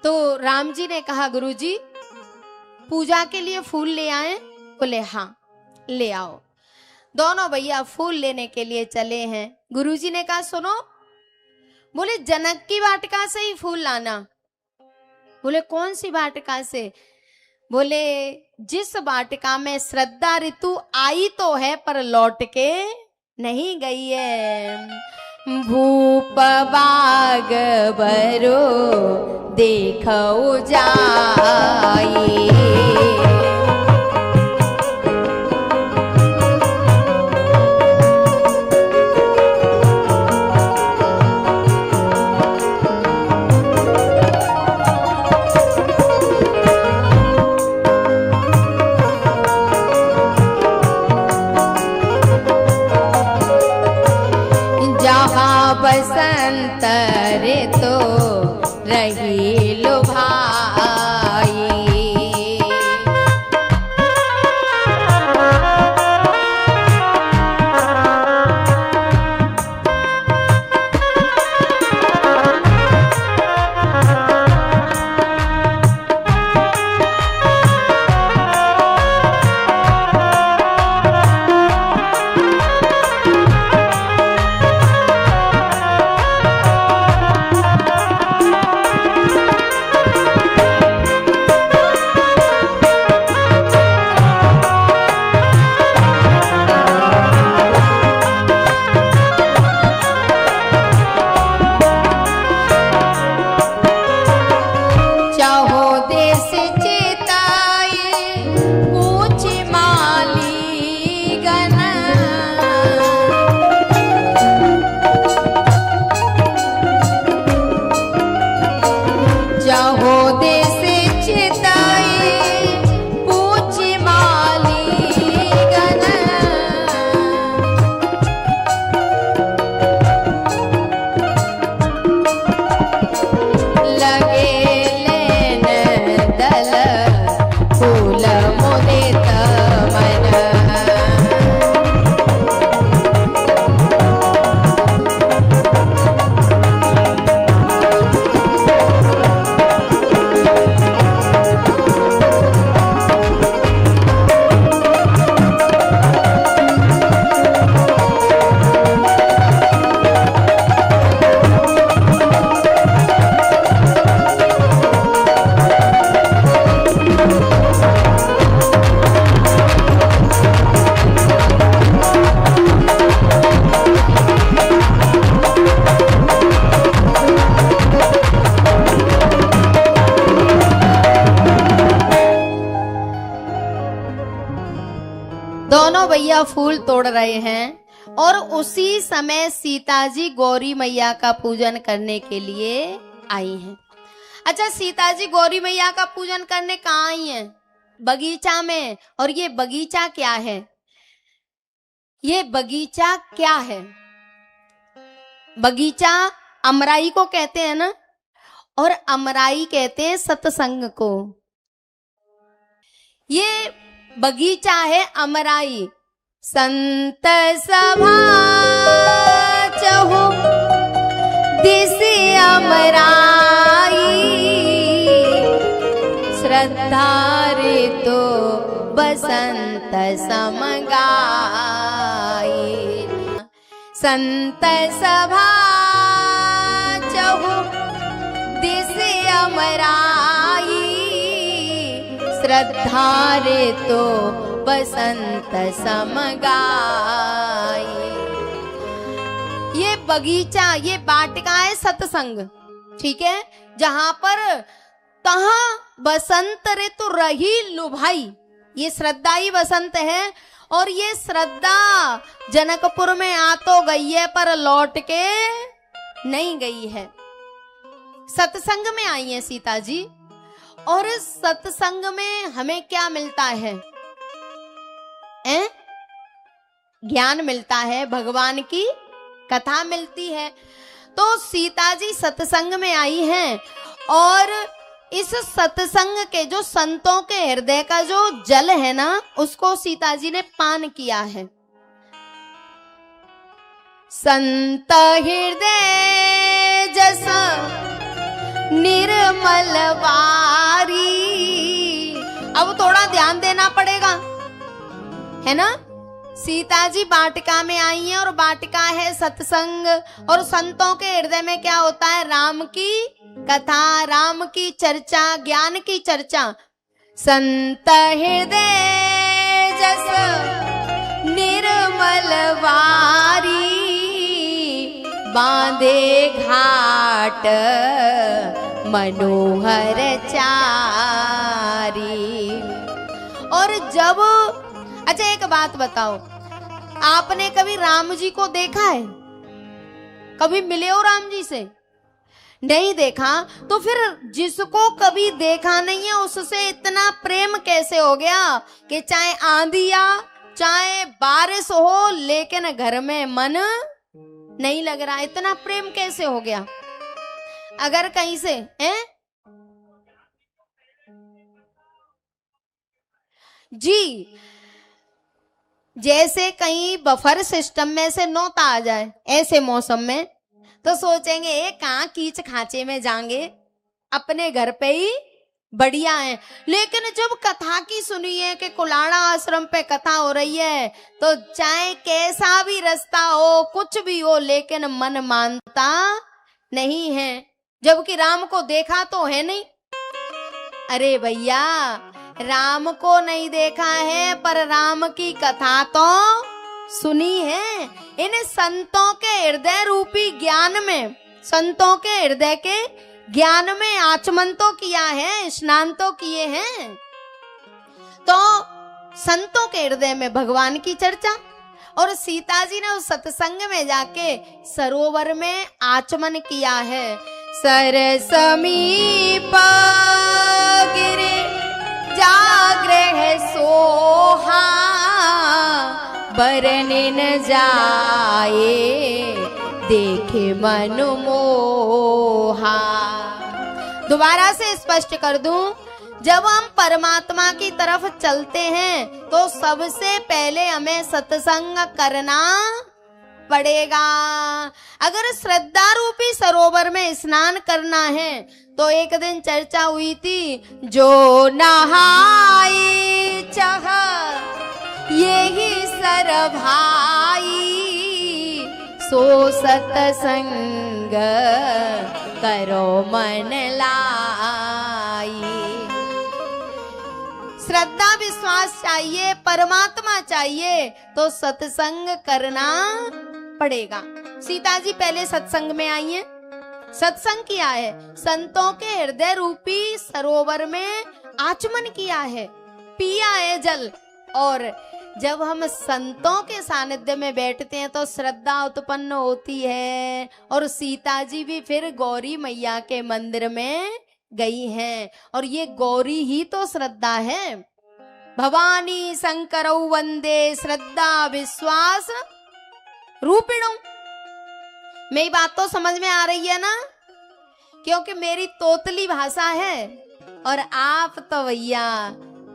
तो राम जी ने कहा गुरुजी पूजा के लिए फूल ले आए? बोले हाँ ले आओ। दोनों भैया फूल लेने के लिए चले हैं। गुरुजी ने कहा सुनो, बोले जनक की वाटिका से ही फूल लाना। बोले कौन सी वाटिका से? बोले जिस वाटिका में श्रद्धा ऋतु आई तो है पर लौट के नहीं गई है। भूप बाग बरो देखो जाई। बसंत ऋतु रही लुभाई। दोनों भैया फूल तोड़ रहे हैं और उसी समय सीता जी गौरी मैया का पूजन करने के लिए आई हैं। अच्छा, सीता जी गौरी मैया का पूजन करने कहाँ आई हैं? बगीचा में। और ये बगीचा क्या है? ये बगीचा क्या है? बगीचा अमराई को कहते हैं ना, और अमराई कहते हैं सत्संग को। ये बगीचा है अमराई। संत सभा चहु दिसे अमराई, श्रद्धा रे तो बसंत समगाई। संत सभा चहु दिसे अमराई, श्रद्धा रे तो बसंत समगाई। ये बगीचा, ये वाटिका है सत्संग, ठीक है, जहां पर कहाँ बसंत ऋतु रही लुभाई। ये श्रद्धा ही बसंत है, और ये श्रद्धा जनकपुर में आ तो गई है पर लौट के नहीं गई है। सत्संग में आई है सीता जी, और इस सत्संग में हमें क्या मिलता है? ज्ञान मिलता है, भगवान की कथा मिलती है। तो सीता जी सत्संग में आई हैं, और इस सत्संग के जो संतों के हृदय का जो जल है ना, उसको सीता जी ने पान किया है। संत हृदय जैसा निर्मल वारी। अब थोड़ा ध्यान देना पड़ेगा, है ना। सीता जी वाटिका में आई हैं और वाटिका है सत्संग, और संतों के हृदय में क्या होता है? राम की कथा, राम की चर्चा, ज्ञान की चर्चा। संत हृदय जस निर्मल वारी, बांधे घाट मनोहर चारी। और जब, अच्छा एक बात बताओ, आपने कभी राम जी को देखा है? कभी मिले हो राम जी से? नहीं देखा, तो फिर जिसको कभी देखा नहीं है उससे इतना प्रेम कैसे हो गया कि चाहे आंधी आ चाहे बारिश हो लेकिन घर में मन नहीं लग रहा? इतना प्रेम कैसे हो गया? अगर कहीं से है जी, जैसे कहीं बफर सिस्टम में से नौता आ जाए ऐसे मौसम में, तो सोचेंगे ये कहाँ कीच खांचे में जाएंगे, अपने घर पे ही बढ़िया है। लेकिन जब कथा की सुनी है कि कुलाड़ा आश्रम पे कथा हो रही है, तो चाहे कैसा भी रास्ता हो, कुछ भी हो, लेकिन मन मानता नहीं है। जबकि राम को देखा तो है नहीं। अरे भैया, राम को नहीं देखा है पर राम की कथा तो सुनी है। इन संतों के हृदय रूपी ज्ञान में, संतों के हृदय के ज्ञान में आचमन तो किया है, स्नान तो किए हैं। तो संतों के हृदय में भगवान की चर्चा, और सीता जी ने उस सत्संग में जाके सरोवर में आचमन किया है। सर समीप गिरे जागृह सोहा, बरनिन जाए देखे मन मोहा। दोबारा से स्पष्ट कर दूं, जब हम परमात्मा की तरफ चलते हैं तो सबसे पहले हमें सत्संग करना पड़ेगा। अगर श्रद्धा रूपी सरोवर में स्नान करना है तो एक दिन चर्चा हुई थी, जो नहाई चाह यही सर भाई, सो सत्संग करो मन लाई। श्रद्धा विश्वास चाहिए, परमात्मा चाहिए, तो सत्संग करना पड़ेगा। सीता जी पहले सत्संग में आई हैं, सत्संग किया है, संतों के हृदय रूपी सरोवर में आचमन किया है, पिया है जल। और जब हम संतों के सानिध्य में बैठते हैं तो श्रद्धा उत्पन्न होती है। और सीता जी भी फिर गौरी मैया के मंदिर में गई हैं, और ये गौरी ही तो श्रद्धा है। भवानी शंकरौ वंदे श्रद्धा विश्वास रूपिणौ। मेरी बात तो समझ में आ रही है ना? क्योंकि मेरी तोतली भाषा है और आप तो भैया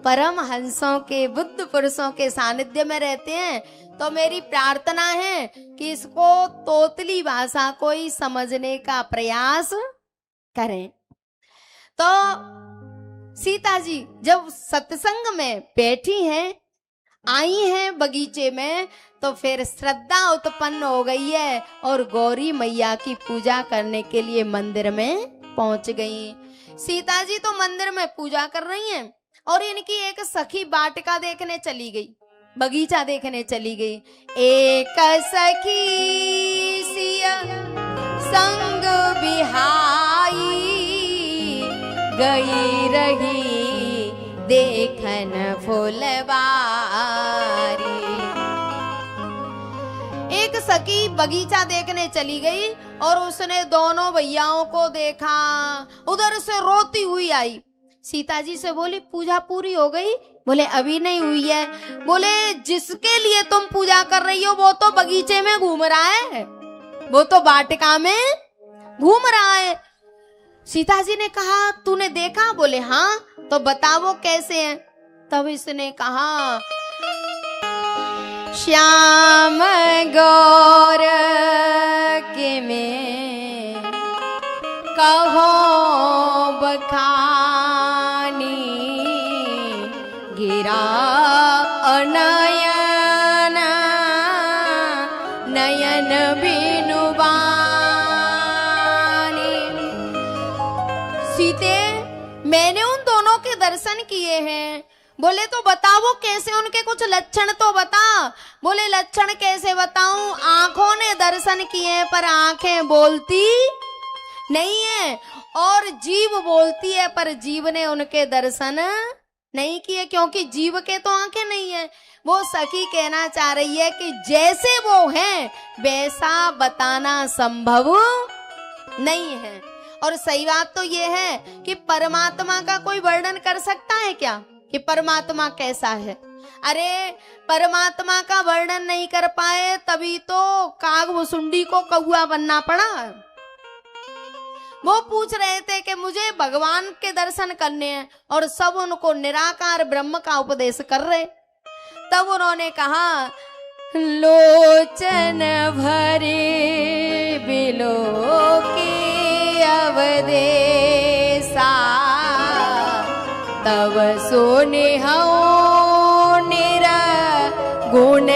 परम हंसों के, बुद्ध पुरुषों के सानिध्य में रहते हैं, तो मेरी प्रार्थना है कि इसको तोतली भाषा को ही समझने का प्रयास करें। तो सीता जी जब सत्संग में बैठी हैं, आई हैं बगीचे में, तो फिर श्रद्धा उत्पन्न हो गई है और गौरी मैया की पूजा करने के लिए मंदिर में पहुंच गई। सीता जी तो मंदिर में पूजा कर रही हैं और इनकी एक सखी वाटिका देखने चली गई, बगीचा देखने चली गई। एक सखी सिया संग बिहाई, गई रही देखन फुलवारी। एक सखी बगीचा देखने चली गई और उसने दोनों भैयाओं को देखा, उधर से रोती हुई आई। सीता जी से बोली, पूजा पूरी हो गई? बोले अभी नहीं हुई है। बोले जिसके लिए तुम पूजा कर रही हो वो तो बगीचे में घूम रहा है, वो तो वाटिका में घूम रहा है। सीता जी ने कहा तूने देखा? बोले हाँ। तो बता वो कैसे है? तब इसने कहा, श्याम गौर के में कहो बखानी, गिरा अनयन नयन बिनुबानी। सीते, मैंने उन दोनों के दर्शन किए हैं। बोले तो बताओ कैसे, उनके कुछ लक्षण तो बता। बोले लक्षण कैसे बताऊं, आंखों ने दर्शन किए पर आंखें बोलती नहीं है, और जीव बोलती है पर जीव ने उनके दर्शन नहीं किए, क्योंकि जीव के तो आंखें नहीं है। वो सखी कहना चाह रही है कि जैसे वो हैं वैसा बताना संभव नहीं है। और सही बात तो ये है कि परमात्मा का कोई वर्णन कर सकता है क्या, कि परमात्मा कैसा है? अरे परमात्मा का वर्णन नहीं कर पाए तभी तो कागभुसुंडी को कौआ बनना पड़ा। वो पूछ रहे थे कि मुझे भगवान के दर्शन करने हैं, और सब उनको निराकार ब्रह्म का उपदेश कर रहे। तब उन्होंने कहा, लोचन भरे बिलो के अवदेशा, तब सोनिहौ निर्गुण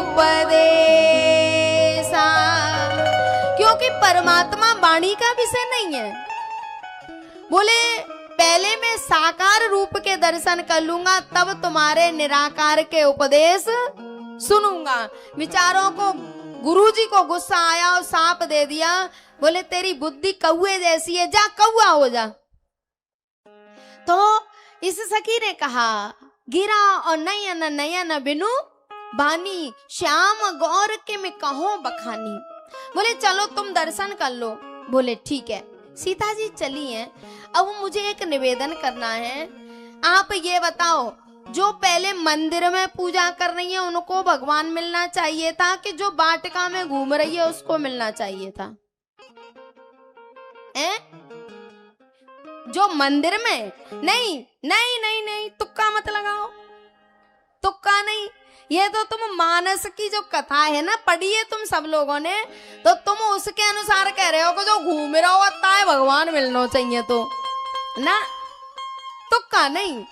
उपदेशा। क्योंकि परमात्मा वाणी का विषय नहीं है। बोले पहले मैं साकार रूप के दर्शन कर लूंगा, तब तुम्हारे निराकार के उपदेश सुनूंगा। विचारों को गुरुजी को गुस्सा आया और सांप दे दिया। बोले तेरी बुद्धि कौए जैसी है, जा कौआ हो जा। तो इस सखी ने कहा, गिरा और नयन नयन बिनु बानी, श्याम गौर के मैं कहूं बखानी। बोले चलो तुम दर्शन कर लो। बोले ठीक है। सीता जी चली हैं। अब मुझे एक निवेदन करना है, आप ये बताओ, जो पहले मंदिर में पूजा कर रही है उनको भगवान मिलना चाहिए था कि जो वाटिका में घूम रही है उसको मिलना चाहिए था? जो मंदिर में? नहीं नहीं नहीं नहीं, तुक्का मत लगाओ, तुक्का नहीं। ये तो तुम मानस की जो कथा है ना, पढ़ी है तुम सब लोगों ने, तो तुम उसके अनुसार कह रहे हो कि जो घूम रहा होता है भगवान मिलना चाहिए, तो ना, तुक्का नहीं।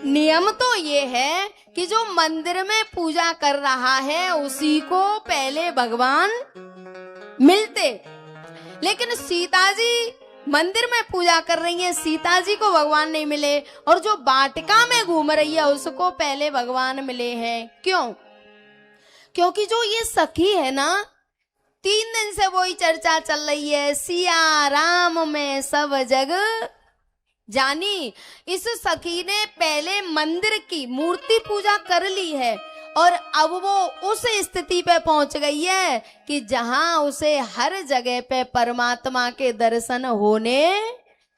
नियम तो ये है कि जो मंदिर में पूजा कर रहा है उसी को पहले भगवान मिलते। लेकिन सीता जी मंदिर में पूजा कर रही है, सीता जी को भगवान नहीं मिले, और जो वाटिका में घूम रही है उसको पहले भगवान मिले हैं। क्यों? क्योंकि जो ये सखी है ना, 3 दिन से वही चर्चा चल रही है, सिया राम में सब जग जानी। इस सखी ने पहले मंदिर की मूर्ति पूजा कर ली है, और अब वो उस स्थिति पे पहुंच गई है कि जहां उसे हर जगह पे परमात्मा के दर्शन होने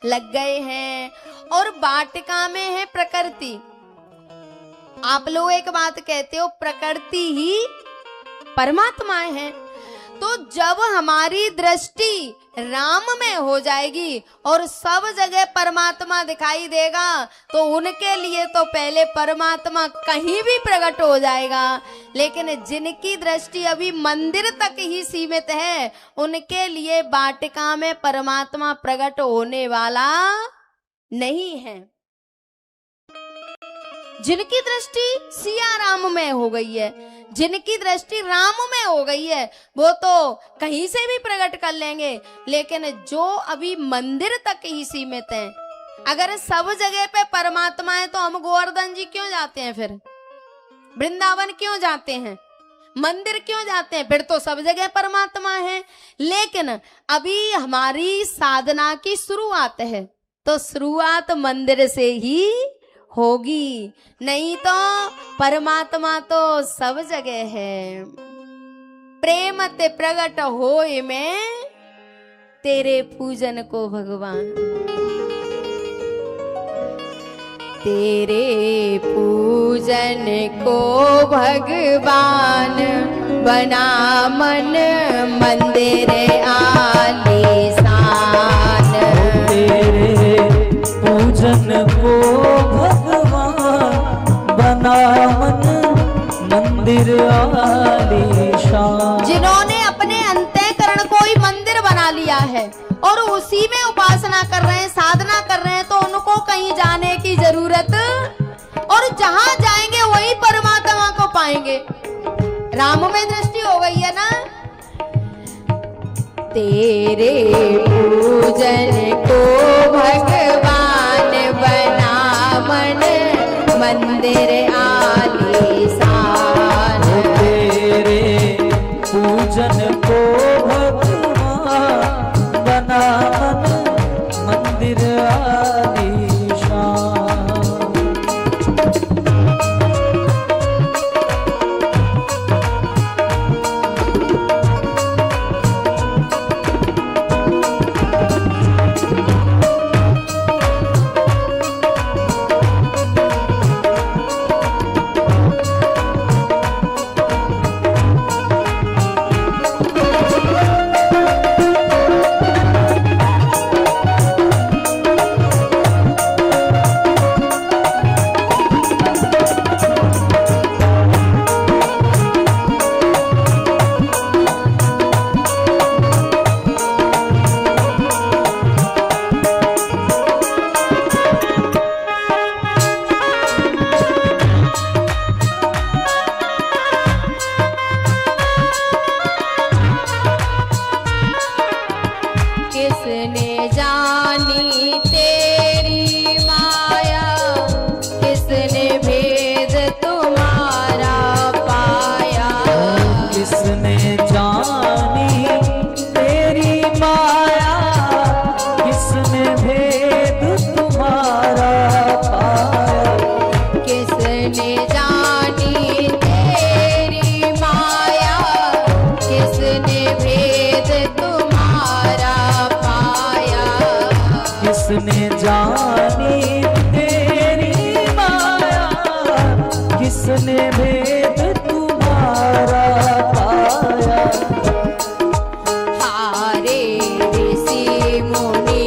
लग गए हैं। और वाटिका में है प्रकृति। आप लोग एक बात कहते हो, प्रकृति ही परमात्मा है। तो जब हमारी दृष्टि राम में हो जाएगी और सब जगह परमात्मा दिखाई देगा, तो उनके लिए तो पहले परमात्मा कहीं भी प्रकट हो जाएगा। लेकिन जिनकी दृष्टि अभी मंदिर तक ही सीमित है, उनके लिए वाटिका में परमात्मा प्रकट होने वाला नहीं है। जिनकी दृष्टि सिया राम में हो गई है, जिनकी दृष्टि राम में हो गई है, वो तो कहीं से भी प्रकट कर लेंगे। लेकिन जो अभी मंदिर तक ही सीमित हैं, अगर सब जगह पे परमात्मा है तो हम गोवर्धन जी क्यों जाते हैं, फिर वृंदावन क्यों जाते हैं, मंदिर क्यों जाते हैं? फिर तो सब जगह परमात्मा है। लेकिन अभी हमारी साधना की शुरुआत है, तो शुरुआत मंदिर से ही होगी, नहीं तो परमात्मा तो सब जगह है। प्रेम ते प्रगट होए में तेरे पूजन को भगवान, तेरे पूजन को भगवान बना मन मंदिर आलीशान। तेरे पूजन को बना मन मंदिर आलीशान। जिन्होंने अपने अंतःकरण को ही मंदिर बना लिया है और उसी में उपासना कर रहे हैं, साधना कर रहे हैं, तो उनको कहीं जाने की जरूरत, और जहां जाएंगे वही परमात्मा को पाएंगे। राम में दृष्टि हो गई है ना। तेरे पूजन को भगवान बना मन मंदिर आलीशान। तेरे पूजन को भगवान बना मन मंदिर आलीशान। किसने जानी तेरी माया, किसने भेद तुम्हारा पाया। किसने जानी तेरी माया, किसने भेद तुम्हारा पाया। किसने जानी तेरी माया, किसने भेद तुम्हारा पाया। किसने जानी तेरी माया, किसने भेद तुम्हारा पाया। हारे ऋषि मुनि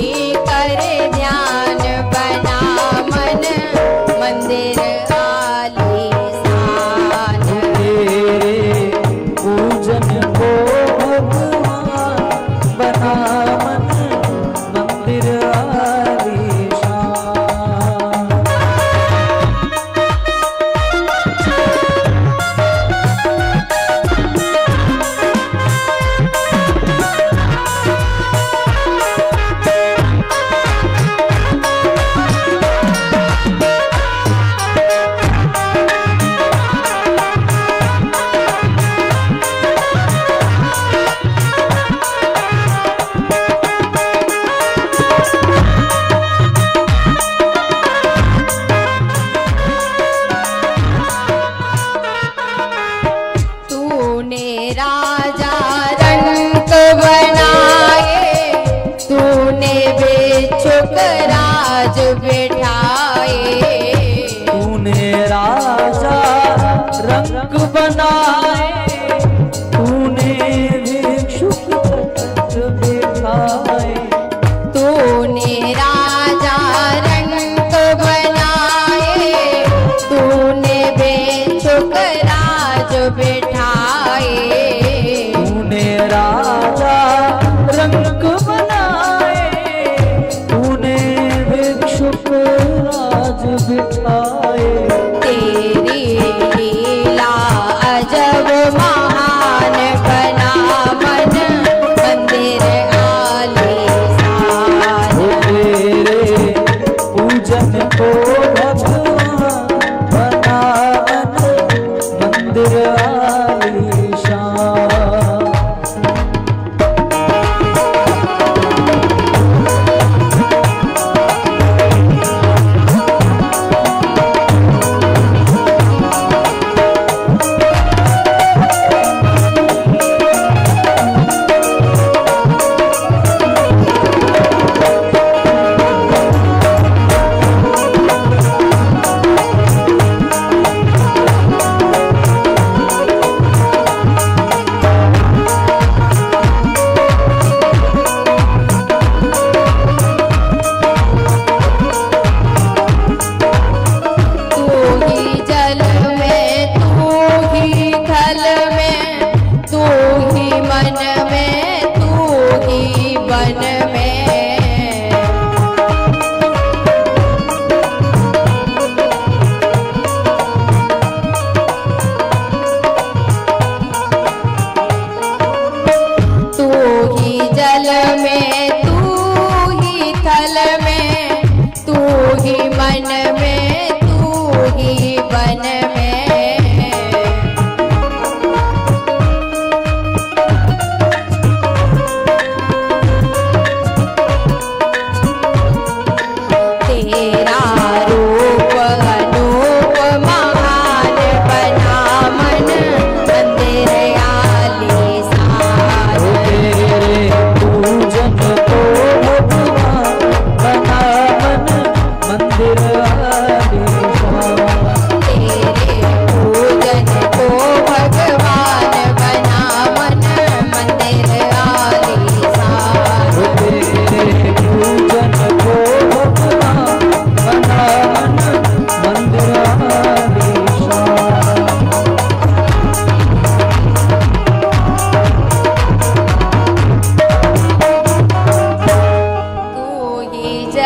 करे ध्यान बना मन मंदिर आलीशान। तेरे पूजन को भगवान बना मन मंदिर आलीशान। तूने राजा रंक बनाए, तूने बेचुक राज बिठाए। तूने राजा रंग बनाए, तूने भिक्षुक तख्त बिठाए। तूने राजा रंक बनाए, तूने बेचुक राज बिठाए। तूने राजा रंग बनाए, तूने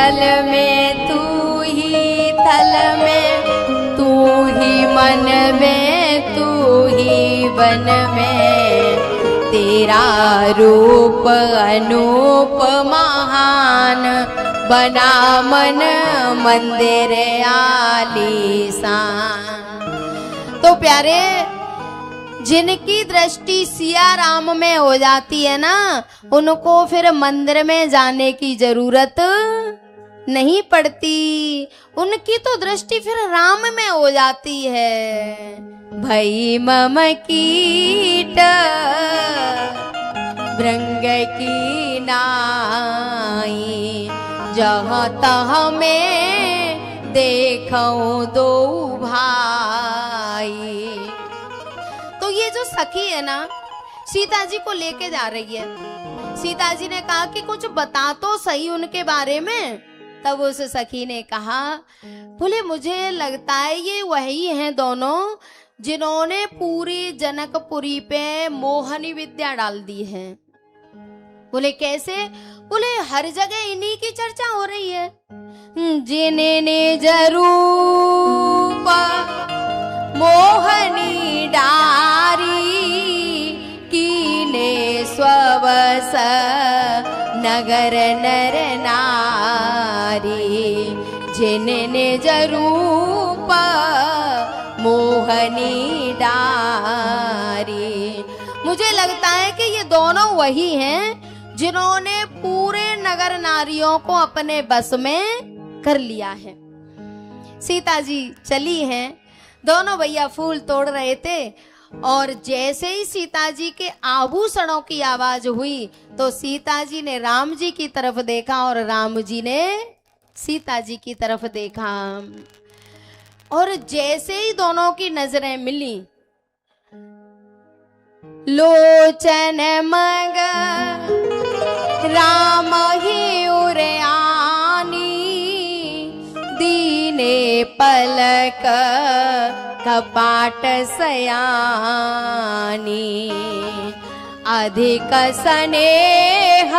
जल में तू ही, थल में तू ही, मन में तू ही, वन में तेरा रूप अनूप महान, बना मन मंदिर आलीशान। तो प्यारे, जिनकी दृष्टि सिया राम में हो जाती है ना, उनको फिर मंदिर में जाने की जरूरत नहीं पड़ती, उनकी तो दृष्टि फिर राम में हो जाती है। भई मम कीट भृंग की नाई, जहाँ तहाँ में देखऊं दो भाई। तो ये जो सखी है ना, सीता जी को लेके जा रही है। सीता जी ने कहा कि कुछ बता तो सही उनके बारे में। तब उस सखी ने कहा, बोले मुझे लगता है ये वही हैं दोनों जिन्होंने पूरी जनकपुरी पे मोहनी विद्या डाल दी है। बोले कैसे? बोले हर जगह इन्हीं की चर्चा हो रही है। जिन्हें जरूर मोहनी डारी, कीने स्ववस नगर नर नारी। जिन्हें जरूर मोहनी डारी। मुझे लगता है कि ये दोनों वही हैं जिन्होंने पूरे नगर नारियों को अपने बस में कर लिया है। सीता जी चली हैं, दोनों भैया फूल तोड़ रहे थे और जैसे ही सीता जी के आभूषणों की आवाज हुई तो सीता जी ने राम जी की तरफ देखा और राम जी ने सीता जी की तरफ देखा। और जैसे ही दोनों की नजरें मिली, लोचन मग राम ही उरयानी, दीने पलक कपाट सयानी। अधिक स्नेह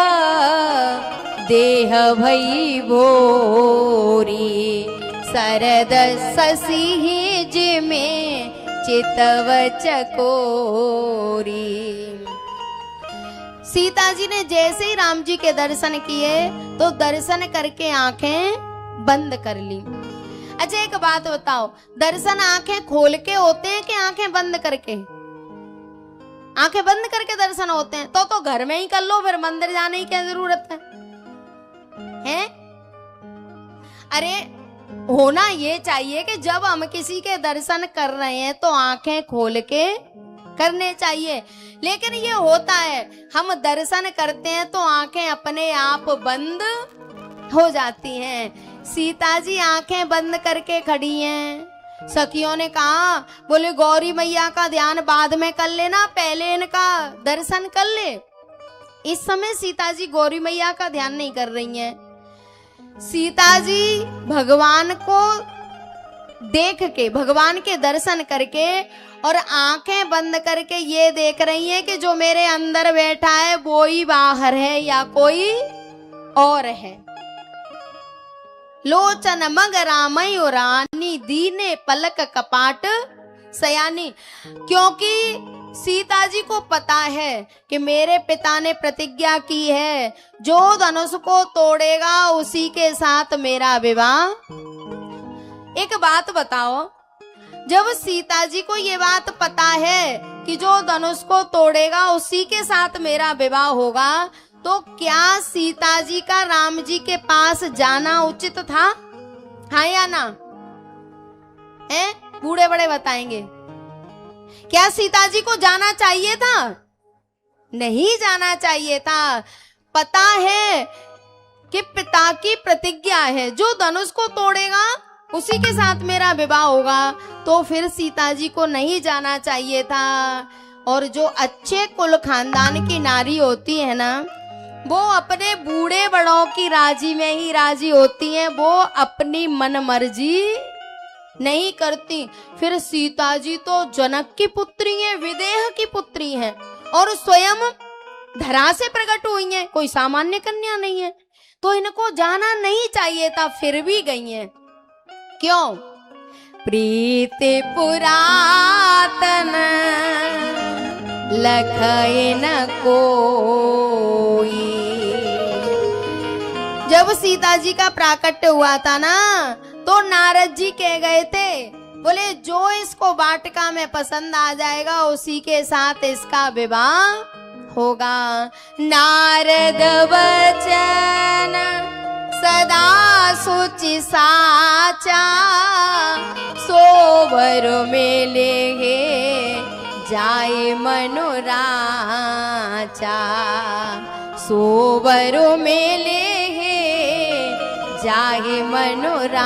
देह भई भोरी, सरद ससी जिमे चितव चकोरी। सीता जी ने जैसे ही राम जी के दर्शन किए तो दर्शन करके आंखें बंद कर ली। अच्छा एक बात बताओ, दर्शन आंखें खोल के होते हैं कि आंखें बंद करके? आंखें बंद करके दर्शन होते हैं। तो घर में ही कर लो, फिर मंदिर जाने की क्या जरूरत है? अरे होना ये चाहिए कि जब हम किसी के दर्शन कर रहे हैं तो आंखें खोल के करने चाहिए। लेकिन ये होता है हम दर्शन करते हैं तो आंखें अपने आप बंद हो जाती हैं। सीता जी आंखें बंद करके खड़ी हैं। सखियों ने कहा, बोले गौरी मैया का ध्यान बाद में कर लेना, पहले इनका दर्शन कर ले। इस समय सीता जी गौरी मैया का ध्यान नहीं कर रही हैं। सीता जी भगवान को देख के, भगवान के दर्शन करके और आंखें बंद करके ये देख रही हैं कि जो मेरे अंदर बैठा है वो ही बाहर है या कोई और है। लोचन मग रामयो रानी, दीने पलक कपाट सयानी। क्योंकि सीता जी को पता है कि मेरे पिता ने प्रतिज्ञा की है, जो धनुष को तोड़ेगा उसी के साथ मेरा विवाह। एक बात बताओ, जब सीता जी को ये बात पता है कि जो धनुष को तोड़ेगा उसी के साथ मेरा विवाह होगा, तो क्या सीता जी का राम जी के पास जाना उचित था? हाँ या ना? बूढ़े बड़े बताएंगे। क्या सीता जी को जाना चाहिए था? नहीं जाना चाहिए था। पता है कि पिता की प्रतिज्ञा है, जो धनुष को तोड़ेगा उसी के साथ मेरा विवाह होगा, तो फिर सीता जी को नहीं जाना चाहिए था। और जो अच्छे कुल खानदान की नारी होती है ना, वो अपने बूढ़े बड़ों की राजी में ही राजी होती हैं, वो अपनी मन मर्जी नहीं करती। फिर सीता जी तो जनक की पुत्री हैं, विदेह की पुत्री हैं और स्वयं धरा से प्रकट हुई हैं, कोई सामान्य कन्या नहीं है। तो इनको जाना नहीं चाहिए था, फिर भी गई हैं। क्यों? प्रीति पुरातन लखई न कोई। जब सीता जी का प्राकट्य हुआ था ना, तो नारद जी कह गए थे, बोले जो इसको वाटिका में पसंद आ जाएगा उसी के साथ इसका विवाह होगा। नारद वचन सदा सुचि साचा, सोवर मेले जाए मनोराचा, सोवर मेले जाए मनोराजा।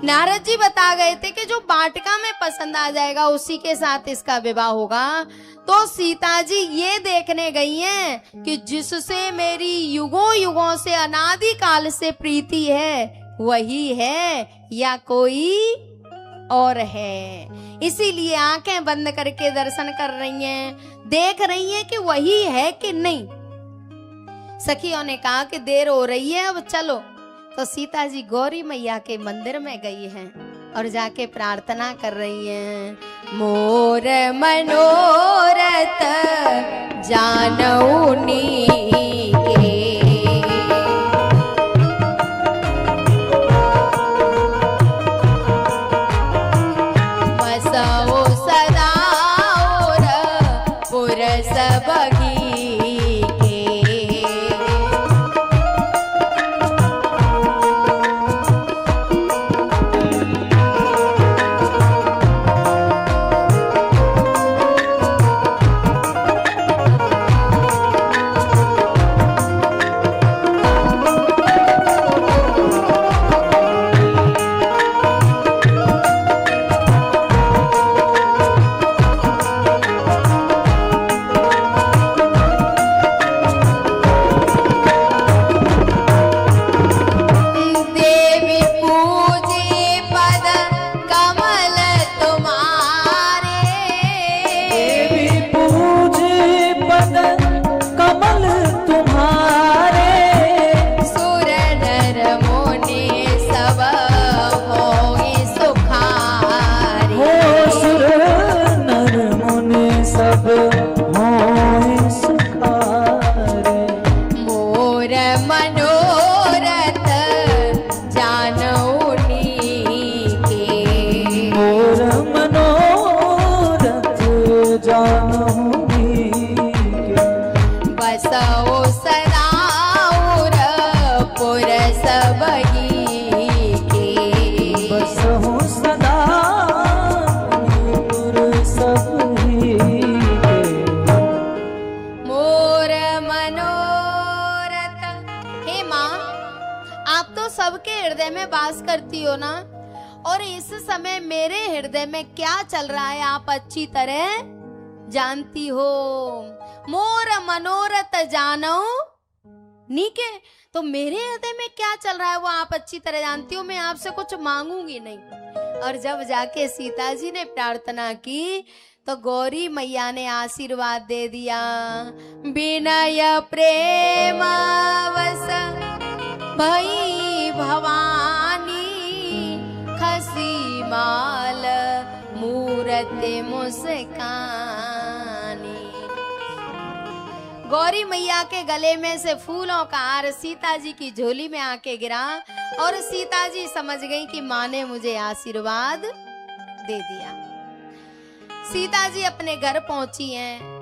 नारद जी बता गए थे कि जो वाटिका में पसंद आ जाएगा उसी के साथ इसका विवाह होगा। तो सीता जी ये देखने गई हैं कि जिससे मेरी युगों युगों से अनादि काल से प्रीति है वही है या कोई और है। इसीलिए आंखें बंद करके दर्शन कर रही हैं, देख रही हैं कि वही है कि नहीं। सखियों ने कहा कि देर हो रही है, अब चलो। तो सीता जी गौरी मैया के मंदिर में गई हैं और जाके प्रार्थना कर रही हैं। मोर मनोरथ जानऊ नीके, बसओ सदा और पुरस बगी। करती हो ना, और इस समय मेरे हृदय में क्या चल रहा है आप अच्छी तरह जानती हो। मोर मनोरथ जानो नीके, तो मेरे हृदय में क्या चल रहा है वो आप अच्छी तरह जानती हो। मैं आपसे कुछ मांगूंगी नहीं। और जब जाके सीता जी ने प्रार्थना की तो गौरी मैया ने आशीर्वाद दे दिया। विनय प्रेम वस भई भवानी, खसी माल मूरति मुस्कानी। गौरी मैया के गले में से फूलों का हार सीता जी की झोली में आके गिरा और सीता जी समझ गई कि माँ ने मुझे आशीर्वाद दे दिया। सीता जी अपने घर पहुंची हैं।